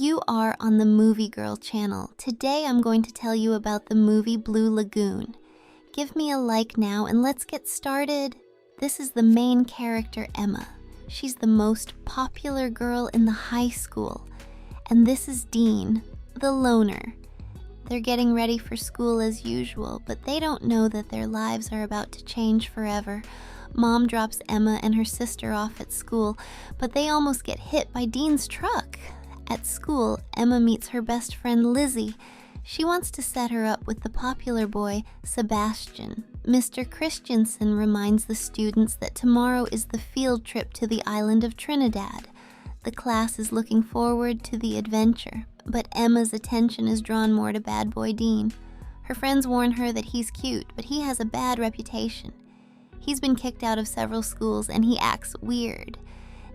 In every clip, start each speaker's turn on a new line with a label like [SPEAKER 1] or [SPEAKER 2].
[SPEAKER 1] You are on the Movie Girl channel. Today I'm going to tell you about the movie Blue Lagoon. Give me a like now and let's get started. This is the main character, Emma. She's the most popular girl in the high school. And this is Dean, the loner. They're getting ready for school as usual, but they don't know that their lives are about to change forever. Mom drops Emma and her sister off at school, but they almost get hit by Dean's truck. At school, Emma meets her best friend Lizzie. She wants to set her up with the popular boy, Sebastian. Mr. Christensen reminds the students that tomorrow is the field trip to the island of Trinidad. The class is looking forward to the adventure, but Emma's attention is drawn more to bad boy Dean. Her friends warn her that he's cute, but he has a bad reputation. He's been kicked out of several schools and he acts weird.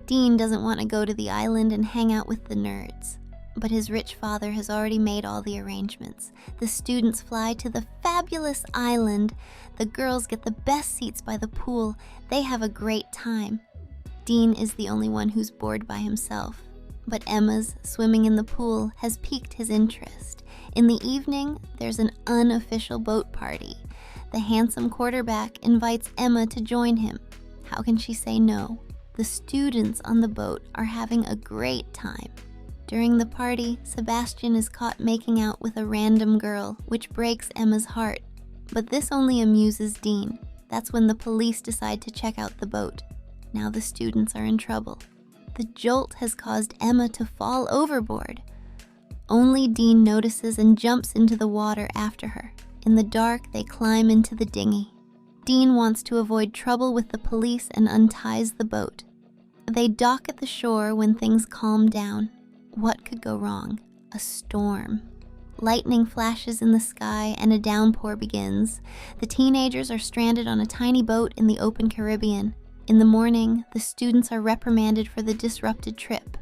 [SPEAKER 1] Dean doesn't want to go to the island and hang out with the nerds, but his rich father has already made all the arrangements. The students fly to the fabulous island. The girls get the best seats by the pool. They have a great time. Dean is the only one who's bored by himself, but Emma's swimming in the pool has piqued his interest. In the evening, there's an unofficial boat party. The handsome quarterback invites Emma to join him. How can she say no? The students on the boat are having a great time. During the party, Sebastian is caught making out with a random girl, which breaks Emma's heart. But this only amuses Dean. That's when the police decide to check out the boat. Now the students are in trouble. The jolt has caused Emma to fall overboard. Only Dean notices and jumps into the water after her. In the dark, they climb into the dinghy. Dean wants to avoid trouble with the police and unties the boat. They dock at the shore when things calm down. What could go wrong? A storm. Lightning flashes in the sky and a downpour begins. The teenagers are stranded on a tiny boat in the open Caribbean. In the morning, the students are reprimanded for the disrupted trip.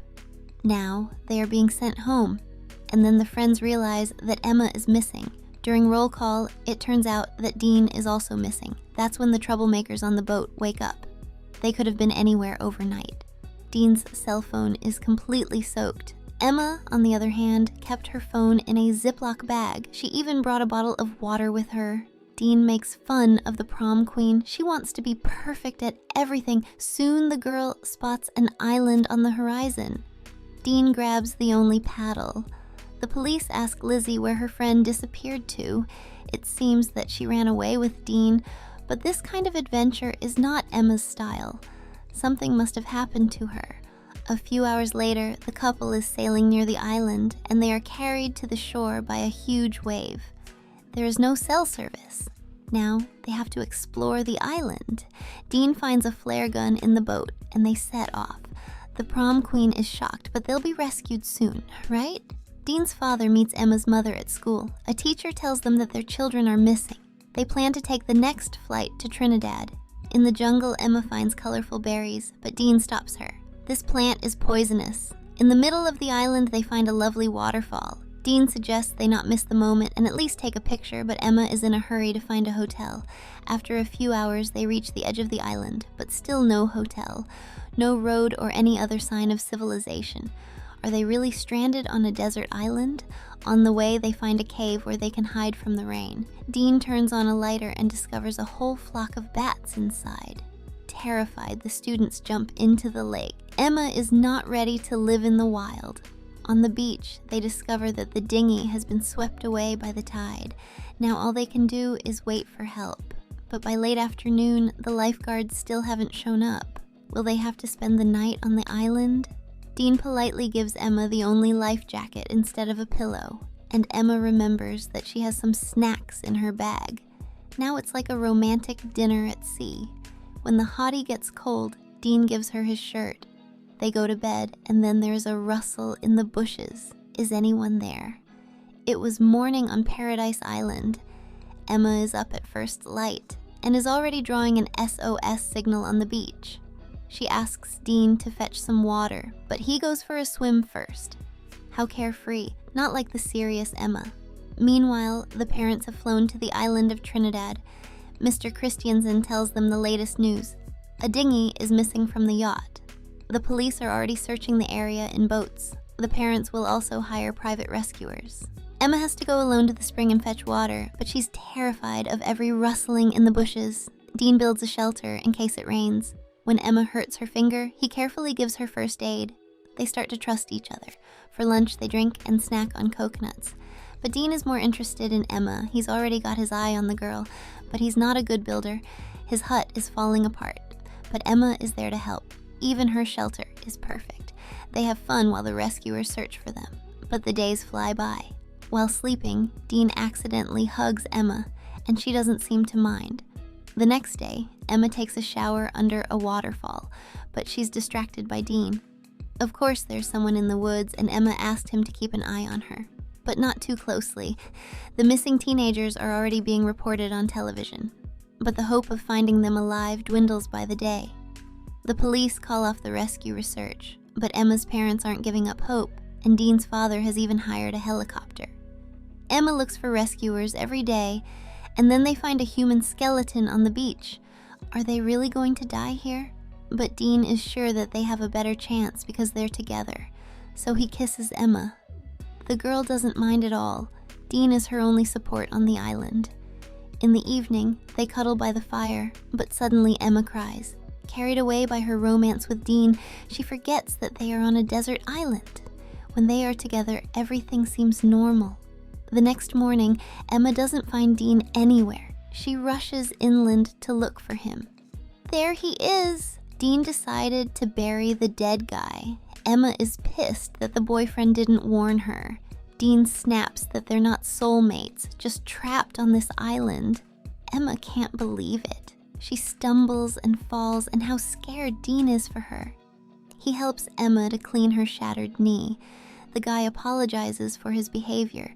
[SPEAKER 1] Now, they are being sent home, and then the friends realize that Emma is missing. During roll call, it turns out that Dean is also missing. That's when the troublemakers on the boat wake up. They could have been anywhere overnight. Dean's cell phone is completely soaked. Emma, on the other hand, kept her phone in a Ziploc bag. She even brought a bottle of water with her. Dean makes fun of the prom queen. She wants to be perfect at everything. Soon the girl spots an island on the horizon. Dean grabs the only paddle. The police ask Lizzie where her friend disappeared to. It seems that she ran away with Dean, but this kind of adventure is not Emma's style. Something must have happened to her. A few hours later, the couple is sailing near the island, and they are carried to the shore by a huge wave. There is no cell service. Now, they have to explore the island. Dean finds a flare gun in the boat, and they set off. The prom queen is shocked, but they'll be rescued soon, right? Dean's father meets Emma's mother at school. A teacher tells them that their children are missing. They plan to take the next flight to Trinidad. In the jungle, Emma finds colorful berries, but Dean stops her. This plant is poisonous. In the middle of the island, they find a lovely waterfall. Dean suggests they not miss the moment and at least take a picture, but Emma is in a hurry to find a hotel. After a few hours, they reach the edge of the island, but still no hotel, no road or any other sign of civilization. Are they really stranded on a desert island? On the way, they find a cave where they can hide from the rain. Dean turns on a lighter and discovers a whole flock of bats inside. Terrified, the students jump into the lake. Emma is not ready to live in the wild. On the beach, they discover that the dinghy has been swept away by the tide. Now all they can do is wait for help. But by late afternoon, the lifeguards still haven't shown up. Will they have to spend the night on the island? Dean politely gives Emma the only life jacket instead of a pillow, and Emma remembers that she has some snacks in her bag. Now it's like a romantic dinner at sea. When the hottie gets cold, Dean gives her his shirt. They go to bed, and then there's a rustle in the bushes. Is anyone there? It was morning on Paradise Island. Emma is up at first light, and is already drawing an SOS signal on the beach. She asks Dean to fetch some water, but he goes for a swim first. How carefree, not like the serious Emma. Meanwhile, the parents have flown to the island of Trinidad. Mr. Christensen tells them the latest news. A dinghy is missing from the yacht. The police are already searching the area in boats. The parents will also hire private rescuers. Emma has to go alone to the spring and fetch water, but she's terrified of every rustling in the bushes. Dean builds a shelter in case it rains. When Emma hurts her finger, he carefully gives her first aid. They start to trust each other. For lunch, they drink and snack on coconuts. But Dean is more interested in Emma. He's already got his eye on the girl, but he's not a good builder. His hut is falling apart, but Emma is there to help. Even her shelter is perfect. They have fun while the rescuers search for them, but the days fly by. While sleeping, Dean accidentally hugs Emma, and she doesn't seem to mind. The next day, Emma takes a shower under a waterfall, but she's distracted by Dean. Of course, there's someone in the woods, and Emma asked him to keep an eye on her, but not too closely. The missing teenagers are already being reported on television, but the hope of finding them alive dwindles by the day. The police call off the rescue research, but Emma's parents aren't giving up hope, and Dean's father has even hired a helicopter. Emma looks for rescuers every day, and then they find a human skeleton on the beach. Are they really going to die here? But Dean is sure that they have a better chance because they're together, so he kisses Emma. The girl doesn't mind at all. Dean is her only support on the island. In the evening, they cuddle by the fire, but suddenly Emma cries. Carried away by her romance with Dean, she forgets that they are on a desert island. When they are together, everything seems normal. The next morning, Emma doesn't find Dean anywhere. She rushes inland to look for him. There he is! Dean decided to bury the dead guy. Emma is pissed that the boyfriend didn't warn her. Dean snaps that they're not soulmates, just trapped on this island. Emma can't believe it. She stumbles and falls, and how scared Dean is for her. He helps Emma to clean her shattered knee. The guy apologizes for his behavior.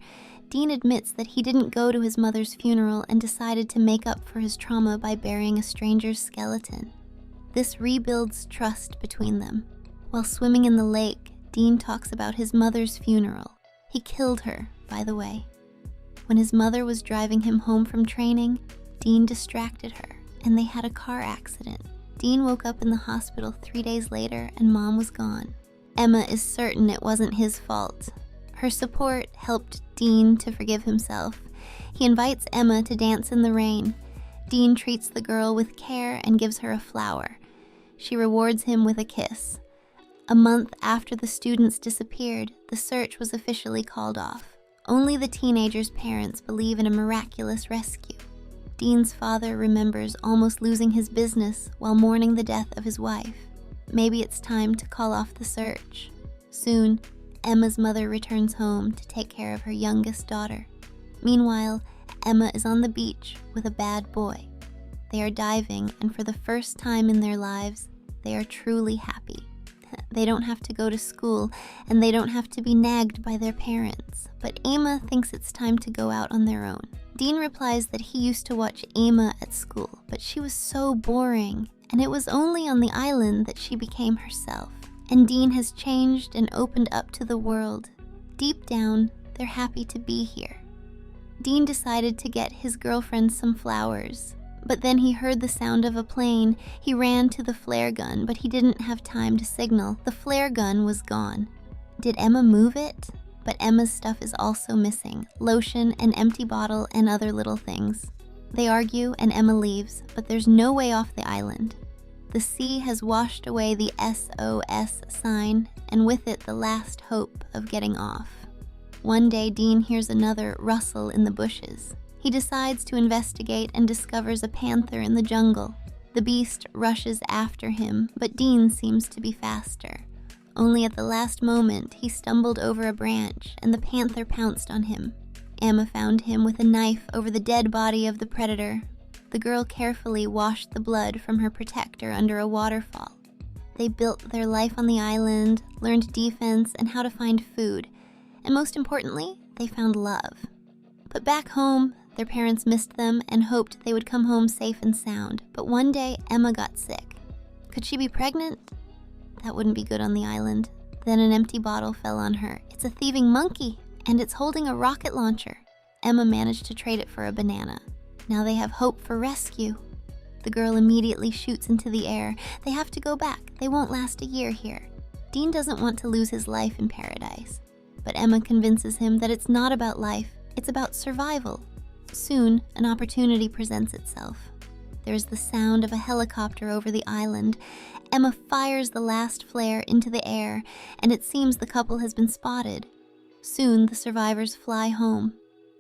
[SPEAKER 1] Dean admits that he didn't go to his mother's funeral and decided to make up for his trauma by burying a stranger's skeleton. This rebuilds trust between them. While swimming in the lake, Dean talks about his mother's funeral. He killed her, by the way. When his mother was driving him home from training, Dean distracted her, and they had a car accident. Dean woke up in the hospital 3 days later, and Mom was gone. Emma is certain it wasn't his fault. Her support helped Dean to forgive himself. He invites Emma to dance in the rain. Dean treats the girl with care and gives her a flower. She rewards him with a kiss. A month after the students disappeared, the search was officially called off. Only the teenagers' parents believe in a miraculous rescue. Dean's father remembers almost losing his business while mourning the death of his wife. Maybe it's time to call off the search. Soon, Emma's mother returns home to take care of her youngest daughter. Meanwhile, Emma is on the beach with a bad boy. They are diving, and for the first time in their lives, they are truly happy. They don't have to go to school, and they don't have to be nagged by their parents. But Emma thinks it's time to go out on their own. Dean replies that he used to watch Emma at school, but she was so boring, and it was only on the island that she became herself. And Dean has changed and opened up to the world. Deep down, they're happy to be here. Dean decided to get his girlfriend some flowers, but then he heard the sound of a plane. He ran to the flare gun, but he didn't have time to signal. The flare gun was gone. Did Emma move it? But Emma's stuff is also missing. Lotion, an empty bottle, and other little things. They argue and Emma leaves, but there's no way off the island. The sea has washed away the SOS sign, and with it the last hope of getting off. One day Dean hears another rustle in the bushes. He decides to investigate and discovers a panther in the jungle. The beast rushes after him, but Dean seems to be faster. Only at the last moment, he stumbled over a branch and the panther pounced on him. Emma found him with a knife over the dead body of the predator. The girl carefully washed the blood from her protector under a waterfall. They built their life on the island, learned defense and how to find food, and most importantly, they found love. But back home, their parents missed them and hoped they would come home safe and sound. But one day, Emma got sick. Could she be pregnant? That wouldn't be good on the island. Then an empty bottle fell on her. It's a thieving monkey, and it's holding a rocket launcher. Emma managed to trade it for a banana. Now they have hope for rescue. The girl immediately shoots into the air. They have to go back. They won't last a year here. Dean doesn't want to lose his life in paradise, but Emma convinces him that it's not about life, it's about survival. Soon, an opportunity presents itself. There's the sound of a helicopter over the island. Emma fires the last flare into the air, and it seems the couple has been spotted. Soon, the survivors fly home.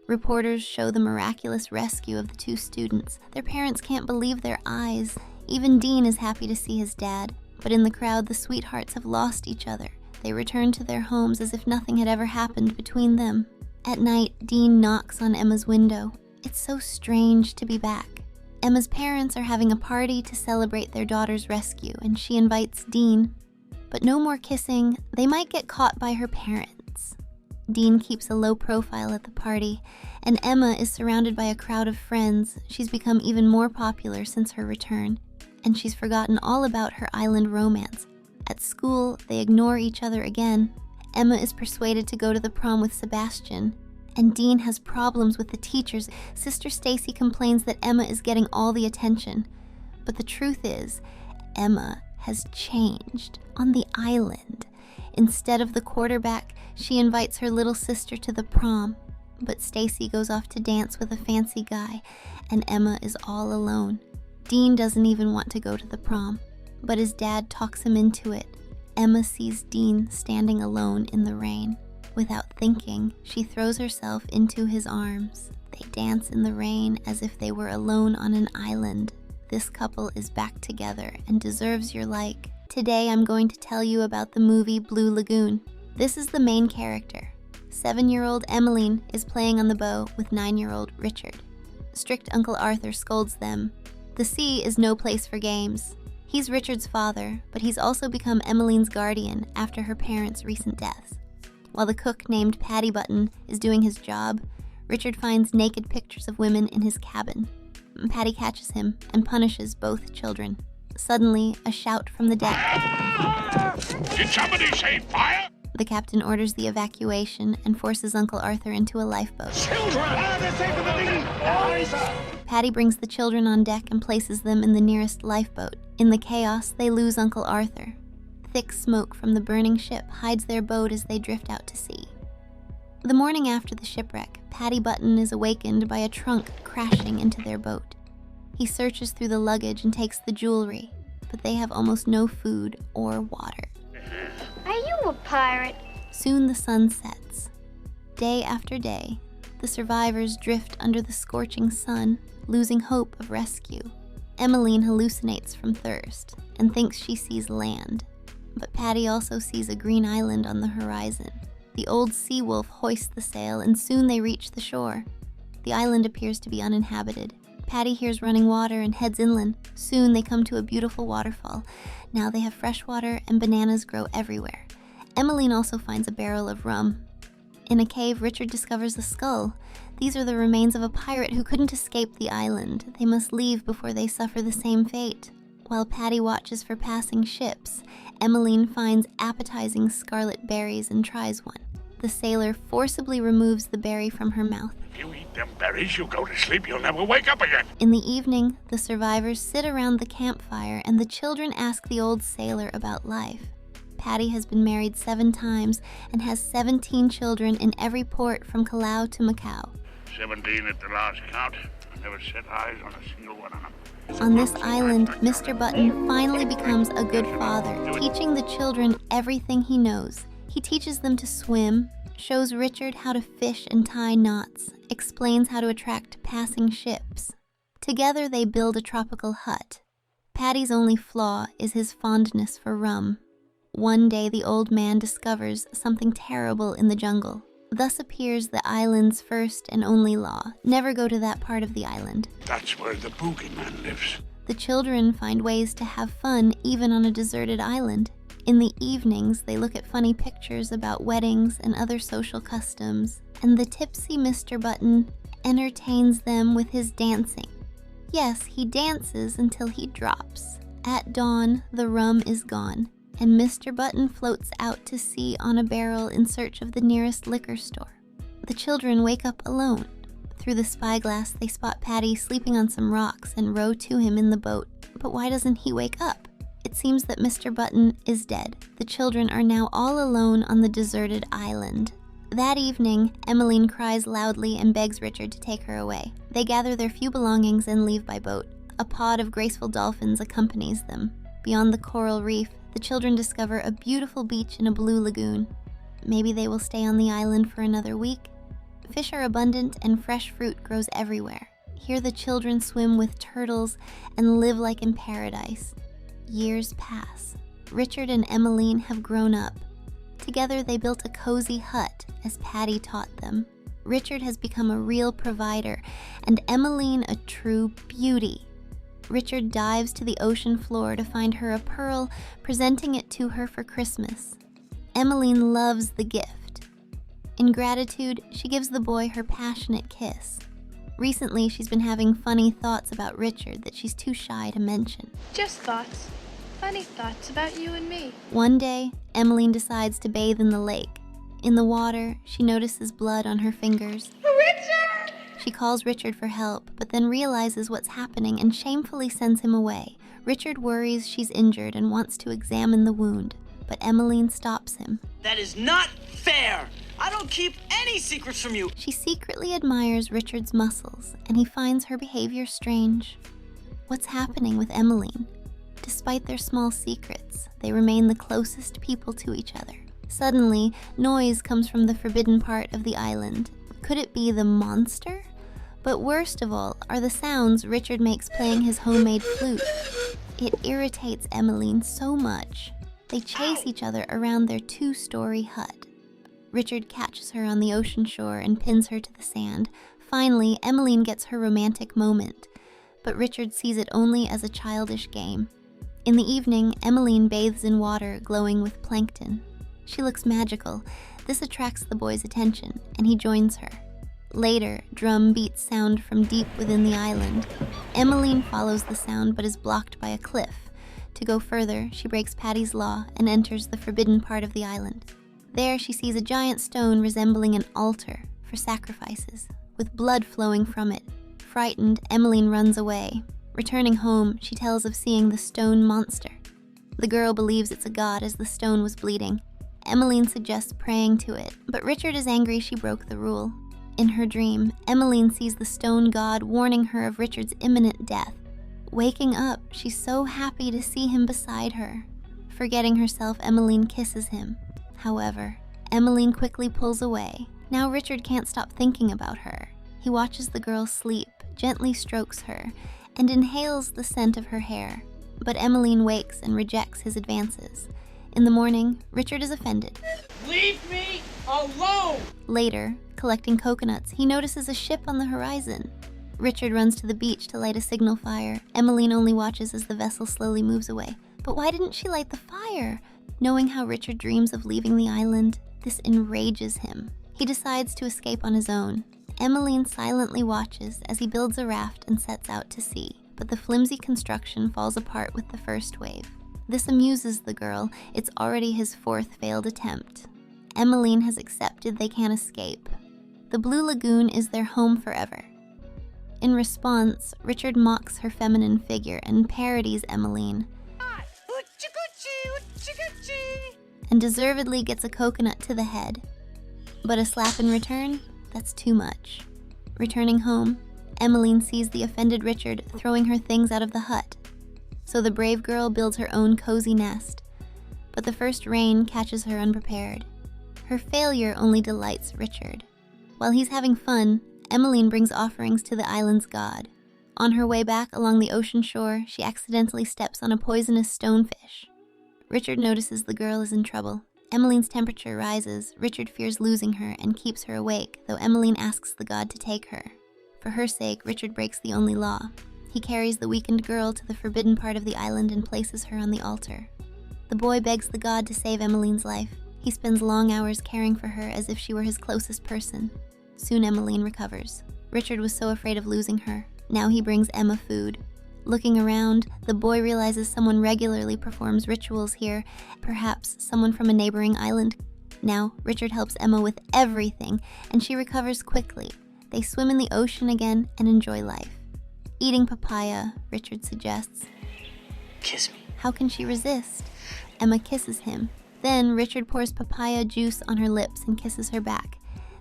[SPEAKER 1] Reporters show the miraculous rescue of the two students. Their parents can't believe their eyes. Even Dean is happy to see his dad, but in the crowd, the sweethearts have lost each other. They return to their homes as if nothing had ever happened between them. At night, Dean knocks on Emma's window. It's so strange to be back. Emma's parents are having a party to celebrate their daughter's rescue, and she invites Dean. But no more kissing. They might get caught by her parents. Dean keeps a low profile at the party, and Emma is surrounded by a crowd of friends. She's become even more popular since her return, and she's forgotten all about her island romance. At school, they ignore each other again. Emma is persuaded to go to the prom with Sebastian, and Dean has problems with the teachers. Sister Stacy complains that Emma is getting all the attention, but the truth is, Emma has changed on the island. Instead of the quarterback, she invites her little sister to the prom, but Stacy goes off to dance with a fancy guy, and Emma is all alone. Dean doesn't even want to go to the prom, but his dad talks him into it. Emma sees Dean standing alone in the rain. Without thinking, she throws herself into his arms. They dance in the rain as if they were alone on an island. This couple is back together and deserves your like. Today I'm going to tell you about the movie Blue Lagoon. This is the main character. 7-year-old Emmeline is playing on the bow with 9-year-old Richard. Strict Uncle Arthur scolds them. The sea is no place for games. He's Richard's father, but he's also become Emmeline's guardian after her parents' recent deaths. While the cook named Patty Button is doing his job, Richard finds naked pictures of women in his cabin. Patty catches him and punishes both children. Suddenly, a shout from the deck.
[SPEAKER 2] Did somebody say fire?
[SPEAKER 1] The captain orders the evacuation and forces Uncle Arthur into a lifeboat.
[SPEAKER 2] Children!
[SPEAKER 1] Patty brings the children on deck and places them in the nearest lifeboat. In the chaos, they lose Uncle Arthur. Thick smoke from the burning ship hides their boat as they drift out to sea. The morning after the shipwreck, Patty Button is awakened by a trunk crashing into their boat. He searches through the luggage and takes the jewelry, but they have almost no food or water.
[SPEAKER 3] Are you a pirate?
[SPEAKER 1] Soon the sun sets. Day after day, the survivors drift under the scorching sun, losing hope of rescue. Emmeline hallucinates from thirst and thinks she sees land, but Patty also sees a green island on the horizon. The old sea wolf hoists the sail, and soon they reach the shore. The island appears to be uninhabited. Patty hears running water and heads inland. Soon they come to a beautiful waterfall. Now they have fresh water and bananas grow everywhere. Emmeline also finds a barrel of rum. In a cave, Richard discovers a skull. These are the remains of a pirate who couldn't escape the island. They must leave before they suffer the same fate. While Patty watches for passing ships, Emmeline finds appetizing scarlet berries and tries one. The sailor forcibly removes the berry from her mouth.
[SPEAKER 2] If you eat them berries, you go to sleep, you'll never wake up again.
[SPEAKER 1] In the evening, the survivors sit around the campfire and the children ask the old sailor about life. Patty has been married 7 times and has 17 children in every port from Callao to Macau.
[SPEAKER 2] 17 at the last count. I never set eyes on a single one of them.
[SPEAKER 1] On this island, Mr. Button finally becomes a good father, teaching the children everything he knows. He teaches them to swim, shows Richard how to fish and tie knots, explains how to attract passing ships. Together they build a tropical hut. Patty's only flaw is his fondness for rum. One day the old man discovers something terrible in the jungle. Thus appears the island's first and only law: never go to that part of the island.
[SPEAKER 2] That's where the boogeyman lives.
[SPEAKER 1] The children find ways to have fun even on a deserted island. In the evenings, they look at funny pictures about weddings and other social customs, and the tipsy Mr. Button entertains them with his dancing. Yes, he dances until he drops. At dawn, the rum is gone, and Mr. Button floats out to sea on a barrel in search of the nearest liquor store. The children wake up alone. Through the spyglass, they spot Patty sleeping on some rocks and row to him in the boat. But why doesn't he wake up? It It seems that Mr. Button is dead. The children are now all alone on the deserted island. That evening, Emmeline cries loudly and begs Richard to take her away. They gather their few belongings and leave by boat. A pod of graceful dolphins accompanies them. Beyond the coral reef, the children discover a beautiful beach in a blue lagoon. Maybe they will stay on the island for another week. Fish are abundant and fresh fruit grows everywhere. Here the children swim with turtles and live like in paradise. Years pass. Richard and Emmeline have grown up. Together they built a cozy hut, as Patty taught them. Richard has become a real provider, and Emmeline a true beauty. Richard dives to the ocean floor to find her a pearl, presenting it to her for Christmas. Emmeline loves the gift. In gratitude, she gives the boy her passionate kiss. Recently, she's been having funny thoughts about Richard that she's too shy to mention.
[SPEAKER 4] Just thoughts. Funny thoughts about you and me.
[SPEAKER 1] One day, Emmeline decides to bathe in the lake. In the water, she notices blood on her fingers.
[SPEAKER 4] Richard!
[SPEAKER 1] She calls Richard for help, but then realizes what's happening and shamefully sends him away. Richard worries she's injured and wants to examine the wound, but Emmeline stops him.
[SPEAKER 5] That is not fair! I don't keep any secrets from you!
[SPEAKER 1] She secretly admires Richard's muscles, and he finds her behavior strange. What's happening with Emmeline? Despite their small secrets, they remain the closest people to each other. Suddenly, noise comes from the forbidden part of the island. Could it be the monster? But worst of all are the sounds Richard makes playing his homemade flute. It irritates Emmeline so much. They chase each other around their 2-story hut. Richard catches her on the ocean shore and pins her to the sand. Finally, Emmeline gets her romantic moment, but Richard sees it only as a childish game. In the evening, Emmeline bathes in water glowing with plankton. She looks magical. This attracts the boy's attention, and he joins her. Later, drum beats sound from deep within the island. Emmeline follows the sound but is blocked by a cliff. To go further, she breaks Patty's law and enters the forbidden part of the island. There, she sees a giant stone resembling an altar for sacrifices, with blood flowing from it. Frightened, Emmeline runs away. Returning home, she tells of seeing the stone monster. The girl believes it's a god as the stone was bleeding. Emmeline suggests praying to it, but Richard is angry she broke the rule. In her dream, Emmeline sees the stone god warning her of Richard's imminent death. Waking up, she's so happy to see him beside her. Forgetting herself, Emmeline kisses him. However, Emmeline quickly pulls away. Now Richard can't stop thinking about her. He watches the girl sleep, gently strokes her, and inhales the scent of her hair. But Emmeline wakes and rejects his advances. In the morning, Richard is offended.
[SPEAKER 5] Leave me alone!
[SPEAKER 1] Later, collecting coconuts, he notices a ship on the horizon. Richard runs to the beach to light a signal fire. Emmeline only watches as the vessel slowly moves away. But why didn't she light the fire? Knowing how Richard dreams of leaving the island, this enrages him. He decides to escape on his own. Emmeline silently watches as he builds a raft and sets out to sea, but the flimsy construction falls apart with the first wave. This amuses the girl. It's already his 4th failed attempt. Emmeline has accepted they can't escape. The Blue Lagoon is their home forever. In response, Richard mocks her feminine figure and parodies Emmeline, and deservedly gets a coconut to the head. But a slap in return? That's too much. Returning home, Emmeline sees the offended Richard throwing her things out of the hut. So the brave girl builds her own cozy nest. But the first rain catches her unprepared. Her failure only delights Richard. While he's having fun, Emmeline brings offerings to the island's god. On her way back along the ocean shore, she accidentally steps on a poisonous stonefish. Richard notices the girl is in trouble. Emmeline's temperature rises. Richard fears losing her and keeps her awake, though Emmeline asks the god to take her. For her sake, Richard breaks the only law. He carries the weakened girl to the forbidden part of the island and places her on the altar. The boy begs the god to save Emmeline's life. He spends long hours caring for her as if she were his closest person. Soon Emmeline recovers. Richard was so afraid of losing her. Now he brings Emma food. Looking around, the boy realizes someone regularly performs rituals here, perhaps someone from a neighboring island. Now, Richard helps Emma with everything, and she recovers quickly. They swim in the ocean again and enjoy life. Eating papaya, Richard suggests.
[SPEAKER 5] Kiss me.
[SPEAKER 1] How can she resist? Emma kisses him. Then Richard pours papaya juice on her lips and kisses her back.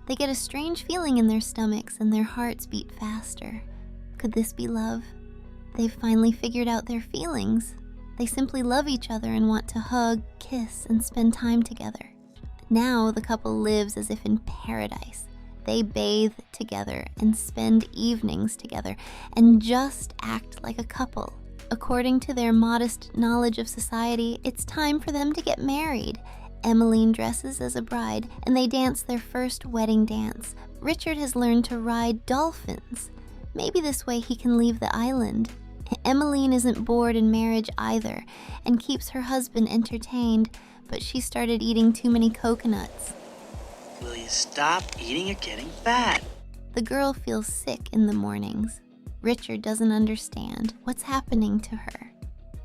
[SPEAKER 1] They get a strange feeling in their stomachs and their hearts beat faster. Could this be love? They've finally figured out their feelings. They simply love each other and want to hug, kiss, and spend time together. Now the couple lives as if in paradise. They bathe together and spend evenings together and just act like a couple. According to their modest knowledge of society, it's time for them to get married. Emmeline dresses as a bride and they dance their first wedding dance. Richard has learned to ride dolphins. Maybe this way he can leave the island. Emmeline isn't bored in marriage either and keeps her husband entertained, but she started eating too many coconuts.
[SPEAKER 5] Will you stop eating? You're getting fat.
[SPEAKER 1] The girl feels sick in the mornings. Richard doesn't understand what's happening to her.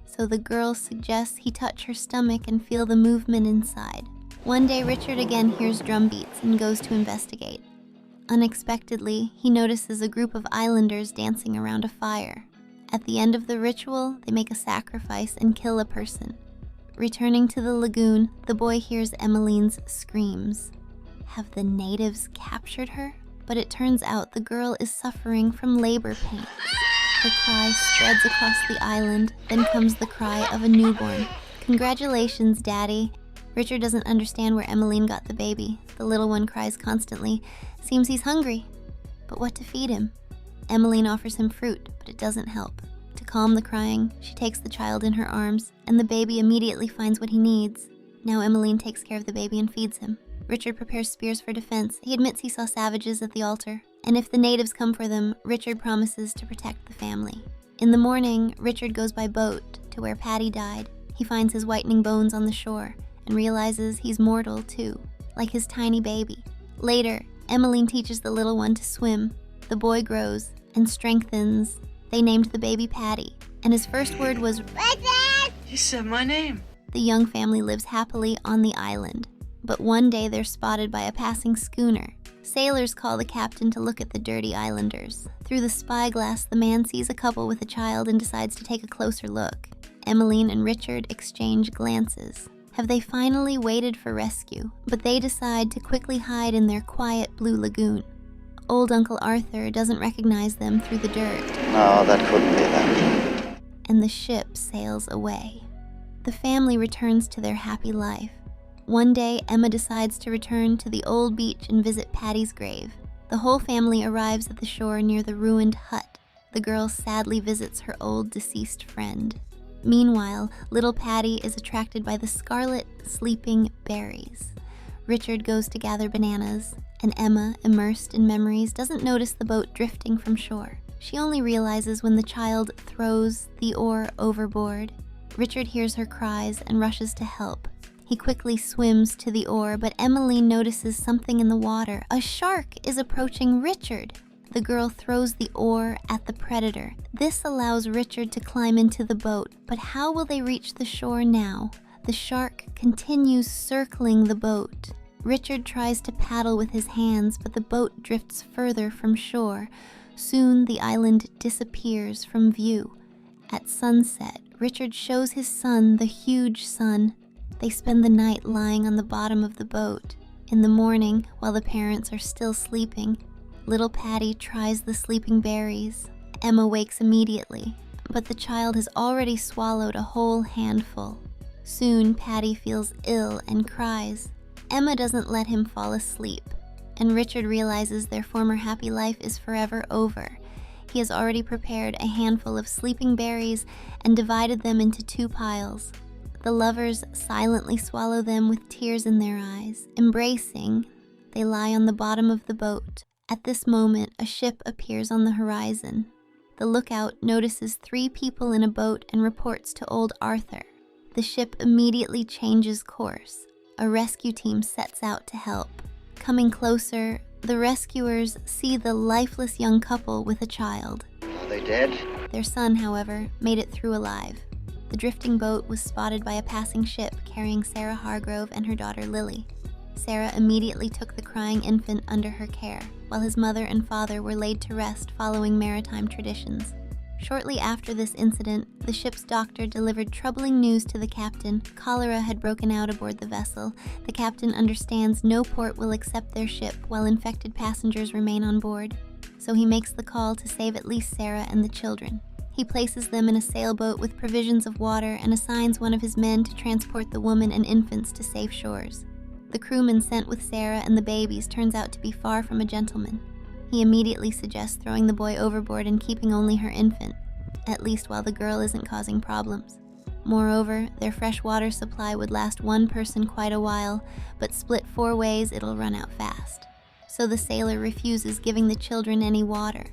[SPEAKER 1] So the girl suggests he touch her stomach and feel the movement inside. One day Richard again hears drum beats and goes to investigate. Unexpectedly, he notices a group of islanders dancing around a fire. At the end of the ritual, they make a sacrifice and kill a person. Returning to the lagoon, the boy hears Emmeline's screams. Have the natives captured her? But it turns out the girl is suffering from labor pains. Her cry spreads across the island, then comes the cry of a newborn. Congratulations, Daddy. Richard doesn't understand where Emmeline got the baby. The little one cries constantly. Seems he's hungry. But what to feed him? Emmeline offers him fruit, but it doesn't help. To calm the crying, she takes the child in her arms, and the baby immediately finds what he needs. Now Emmeline takes care of the baby and feeds him. Richard prepares spears for defense. He admits he saw savages at the altar, and if the natives come for them, Richard promises to protect the family. In the morning, Richard goes by boat to where Patty died. He finds his whitening bones on the shore and realizes he's mortal too, like his tiny baby. Later, Emmeline teaches the little one to swim. The boy grows and strengthens. They named the baby Patty, and his first word was Richard!
[SPEAKER 5] You said my name.
[SPEAKER 1] The young family lives happily on the island. But one day they're spotted by a passing schooner. Sailors call the captain to look at the dirty islanders. Through the spyglass, the man sees a couple with a child and decides to take a closer look. Emmeline and Richard exchange glances. Have they finally waited for rescue? But they decide to quickly hide in their quiet blue lagoon. Old Uncle Arthur doesn't recognize them through the dirt.
[SPEAKER 6] No, that couldn't be them.
[SPEAKER 1] And the ship sails away. The family returns to their happy life. One day, Emma decides to return to the old beach and visit Patty's grave. The whole family arrives at the shore near the ruined hut. The girl sadly visits her old deceased friend. Meanwhile, little Patty is attracted by the scarlet, sleeping berries. Richard goes to gather bananas, and Emma, immersed in memories, doesn't notice the boat drifting from shore. She only realizes when the child throws the oar overboard. Richard hears her cries and rushes to help. He quickly swims to the oar, but Emmeline notices something in the water. A shark is approaching Richard. The girl throws the oar at the predator. This allows Richard to climb into the boat, but how will they reach the shore now? The shark continues circling the boat. Richard tries to paddle with his hands, but the boat drifts further from shore. Soon the island disappears from view. At sunset, Richard shows his son the huge sun. They spend the night lying on the bottom of the boat. In the morning, while the parents are still sleeping, little Patty tries the sleeping berries. Emma wakes immediately, but the child has already swallowed a whole handful. Soon, Patty feels ill and cries. Emma doesn't let him fall asleep, and Richard realizes their former happy life is forever over. He has already prepared a handful of sleeping berries and divided them into 2 piles. The lovers silently swallow them with tears in their eyes. Embracing, they lie on the bottom of the boat. At this moment, a ship appears on the horizon. The lookout notices 3 people in a boat and reports to old Arthur. The ship immediately changes course. A rescue team sets out to help. Coming closer, the rescuers see the lifeless young couple with a child.
[SPEAKER 6] Are they dead?
[SPEAKER 1] Their son, however, made it through alive. The drifting boat was spotted by a passing ship carrying Sarah Hargrove and her daughter Lily. Sarah immediately took the crying infant under her care, while his mother and father were laid to rest following maritime traditions. Shortly after this incident, the ship's doctor delivered troubling news to the captain. Cholera had broken out aboard the vessel. The captain understands no port will accept their ship while infected passengers remain on board. So he makes the call to save at least Sarah and the children. He places them in a sailboat with provisions of water and assigns one of his men to transport the woman and infants to safe shores. The crewman sent with Sarah and the babies turns out to be far from a gentleman. He immediately suggests throwing the boy overboard and keeping only her infant, at least while the girl isn't causing problems. Moreover, their fresh water supply would last one person quite a while, but split 4 ways it'll run out fast. So the sailor refuses giving the children any water.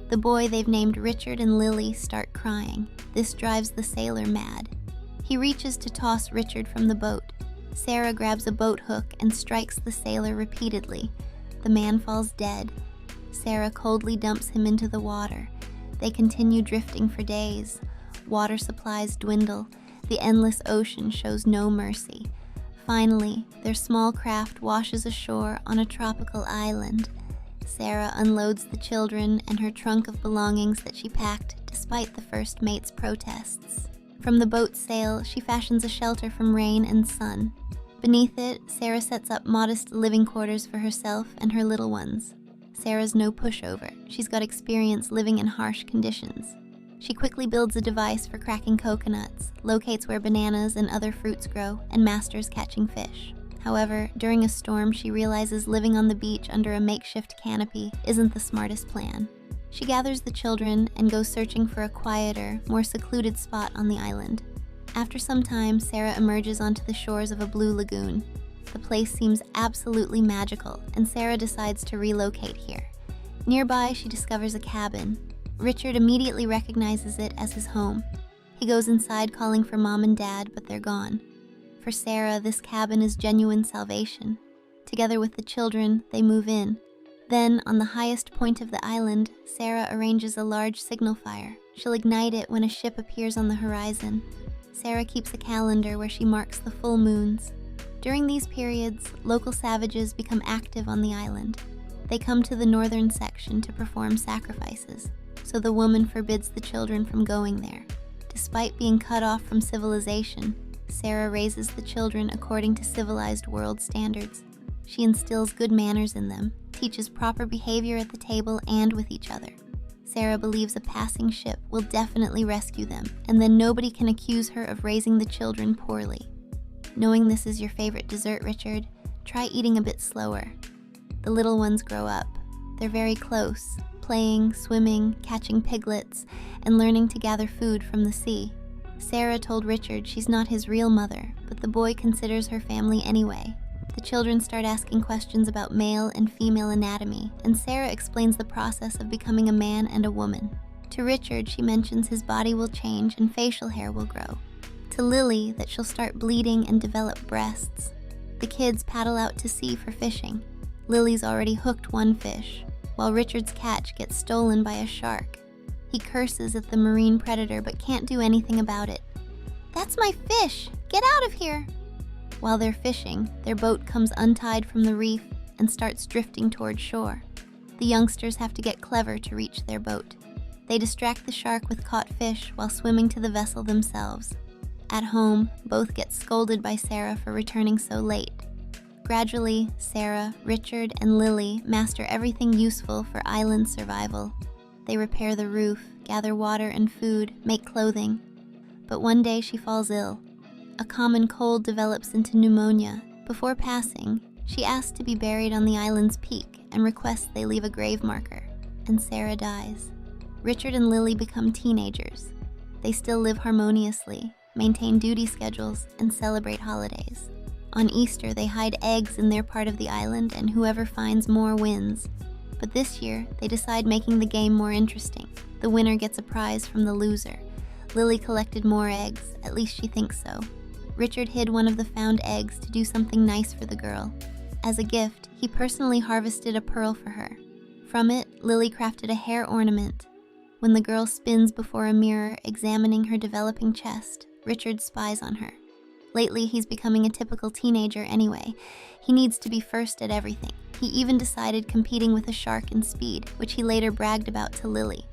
[SPEAKER 1] The boy they've named Richard and Lily start crying. This drives the sailor mad. He reaches to toss Richard from the boat. Sarah grabs a boat hook and strikes the sailor repeatedly. The man falls dead. Sarah coldly dumps him into the water. They continue drifting for days. Water supplies dwindle. The endless ocean shows no mercy. Finally, their small craft washes ashore on a tropical island. Sarah unloads the children and her trunk of belongings that she packed despite the first mate's protests. From the boat's sail, she fashions a shelter from rain and sun. Beneath it, Sarah sets up modest living quarters for herself and her little ones. Sarah's no pushover. She's got experience living in harsh conditions. She quickly builds a device for cracking coconuts, locates where bananas and other fruits grow, and masters catching fish. However, during a storm, she realizes living on the beach under a makeshift canopy isn't the smartest plan. She gathers the children and goes searching for a quieter, more secluded spot on the island. After some time, Sarah emerges onto the shores of a blue lagoon. The place seems absolutely magical, and Sarah decides to relocate here. Nearby, she discovers a cabin. Richard immediately recognizes it as his home. He goes inside calling for Mom and Dad, but they're gone. For Sarah, this cabin is genuine salvation. Together with the children, they move in. Then, on the highest point of the island, Sarah arranges a large signal fire. She'll ignite it when a ship appears on the horizon. Sarah keeps a calendar where she marks the full moons. During these periods, local savages become active on the island. They come to the northern section to perform sacrifices, so the woman forbids the children from going there. Despite being cut off from civilization, Sarah raises the children according to civilized world standards. She instills good manners in them, teaches proper behavior at the table and with each other. Sarah believes a passing ship will definitely rescue them, and then nobody can accuse her of raising the children poorly. Knowing this is your favorite dessert, Richard, try eating a bit slower. The little ones grow up. They're very close, playing, swimming, catching piglets, and learning to gather food from the sea. Sarah told Richard she's not his real mother, but the boy considers her family anyway. The children start asking questions about male and female anatomy, and Sarah explains the process of becoming a man and a woman. To Richard, she mentions his body will change and facial hair will grow. To Lily, that she'll start bleeding and develop breasts. The kids paddle out to sea for fishing. Lily's already hooked one fish, while Richard's catch gets stolen by a shark. He curses at the marine predator but can't do anything about it. "That's my fish! Get out of here!" While they're fishing, their boat comes untied from the reef and starts drifting toward shore. The youngsters have to get clever to reach their boat. They distract the shark with caught fish while swimming to the vessel themselves. At home, both get scolded by Sarah for returning so late. Gradually, Sarah, Richard, and Lily master everything useful for island survival. They repair the roof, gather water and food, make clothing. But one day she falls ill. A common cold develops into pneumonia. Before passing, she asks to be buried on the island's peak and requests they leave a grave marker, and Sarah dies. Richard and Lily become teenagers. They still live harmoniously, maintain duty schedules, and celebrate holidays. On Easter, they hide eggs in their part of the island, and whoever finds more wins. But this year, they decide making the game more interesting. The winner gets a prize from the loser. Lily collected more eggs, at least she thinks so. Richard hid one of the found eggs to do something nice for the girl. As a gift, he personally harvested a pearl for her. From it, Lily crafted a hair ornament. When the girl spins before a mirror, examining her developing chest, Richard spies on her. Lately, he's becoming a typical teenager anyway. He needs to be first at everything. He even decided competing with a shark in speed, which he later bragged about to Lily.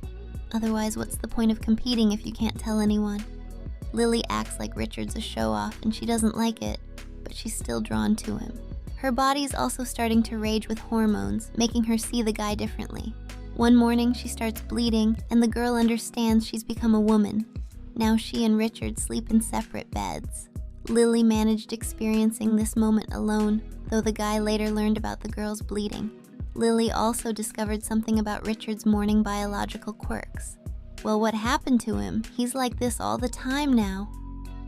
[SPEAKER 1] Otherwise, what's the point of competing if you can't tell anyone? Lily acts like Richard's a show-off and she doesn't like it, but she's still drawn to him. Her body's also starting to rage with hormones, making her see the guy differently. One morning, she starts bleeding, and the girl understands she's become a woman. Now she and Richard sleep in separate beds. Lily managed experiencing this moment alone, though the guy later learned about the girl's bleeding. Lily also discovered something about Richard's morning biological quirks. Well, what happened to him? He's like this all the time now.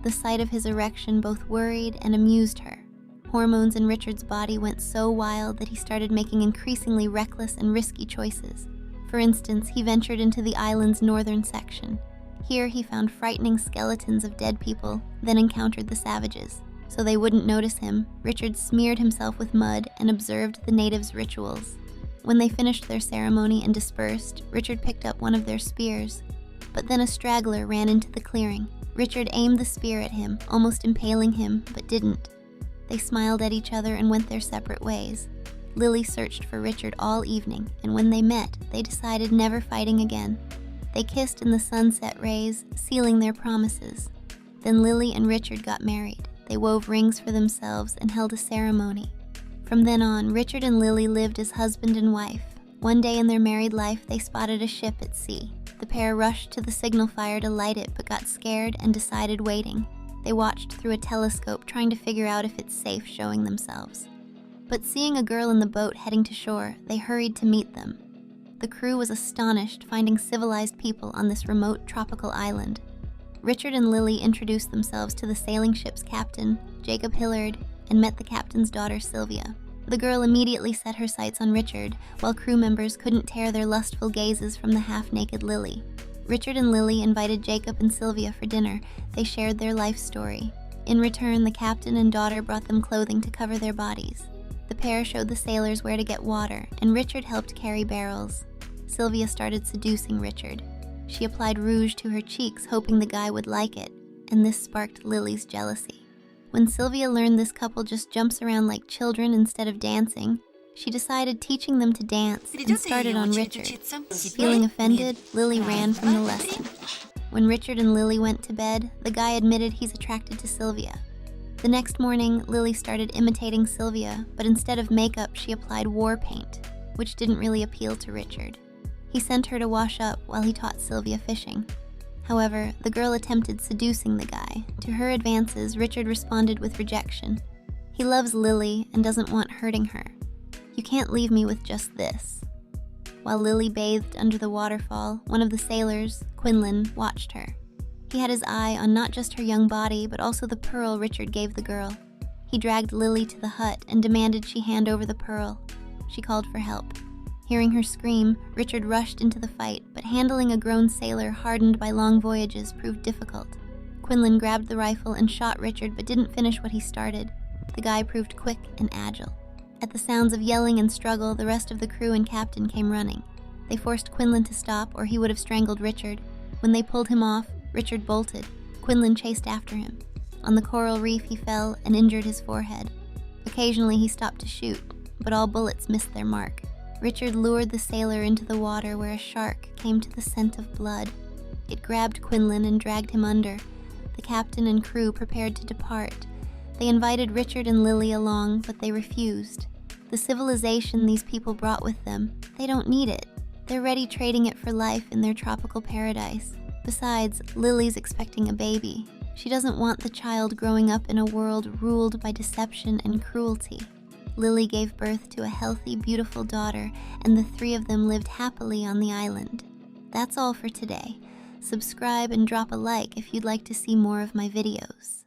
[SPEAKER 1] The sight of his erection both worried and amused her. Hormones in Richard's body went so wild that he started making increasingly reckless and risky choices. For instance, he ventured into the island's northern section. Here he found frightening skeletons of dead people, then encountered the savages. So they wouldn't notice him, Richard smeared himself with mud and observed the natives' rituals. When they finished their ceremony and dispersed, Richard picked up one of their spears. But then a straggler ran into the clearing. Richard aimed the spear at him, almost impaling him, but didn't. They smiled at each other and went their separate ways. Lily searched for Richard all evening, and when they met, they decided never fighting again. They kissed in the sunset rays, sealing their promises. Then Lily and Richard got married. They wove rings for themselves and held a ceremony. From then on, Richard and Lily lived as husband and wife. One day in their married life, they spotted a ship at sea. The pair rushed to the signal fire to light it, but got scared and decided waiting. They watched through a telescope, trying to figure out if it's safe showing themselves. But seeing a girl in the boat heading to shore, they hurried to meet them. The crew was astonished finding civilized people on this remote tropical island. Richard and Lily introduced themselves to the sailing ship's captain, Jacob Hillard, and met the captain's daughter, Sylvia. The girl immediately set her sights on Richard, while crew members couldn't tear their lustful gazes from the half-naked Lily. Richard and Lily invited Jacob and Sylvia for dinner. They shared their life story. In return, the captain and daughter brought them clothing to cover their bodies. The pair showed the sailors where to get water, and Richard helped carry barrels. Sylvia started seducing Richard. She applied rouge to her cheeks, hoping the guy would like it, and this sparked Lily's jealousy. When Sylvia learned this couple just jumps around like children instead of dancing, she decided teaching them to dance and started on Richard. Feeling offended, Lily ran from the lesson. When Richard and Lily went to bed, the guy admitted he's attracted to Sylvia. The next morning, Lily started imitating Sylvia, but instead of makeup, she applied war paint, which didn't really appeal to Richard. He sent her to wash up while he taught Sylvia fishing. However, the girl attempted seducing the guy. To her advances, Richard responded with rejection. He loves Lily and doesn't want hurting her. "You can't leave me with just this." While Lily bathed under the waterfall, one of the sailors, Quinlan, watched her. He had his eye on not just her young body, but also the pearl Richard gave the girl. He dragged Lily to the hut and demanded she hand over the pearl. She called for help. Hearing her scream, Richard rushed into the fight, but handling a grown sailor hardened by long voyages proved difficult. Quinlan grabbed the rifle and shot Richard, but didn't finish what he started. The guy proved quick and agile. At the sounds of yelling and struggle, the rest of the crew and captain came running. They forced Quinlan to stop, or he would have strangled Richard. When they pulled him off, Richard bolted. Quinlan chased after him. On the coral reef, he fell and injured his forehead. Occasionally, he stopped to shoot, but all bullets missed their mark. Richard lured the sailor into the water where a shark came to the scent of blood. It grabbed Quinlan and dragged him under. The captain and crew prepared to depart. They invited Richard and Lily along, but they refused. The civilization these people brought with them, they don't need it. They're ready trading it for life in their tropical paradise. Besides, Lily's expecting a baby. She doesn't want the child growing up in a world ruled by deception and cruelty. Lily gave birth to a healthy, beautiful daughter, and the three of them lived happily on the island. That's all for today. Subscribe and drop a like if you'd like to see more of my videos.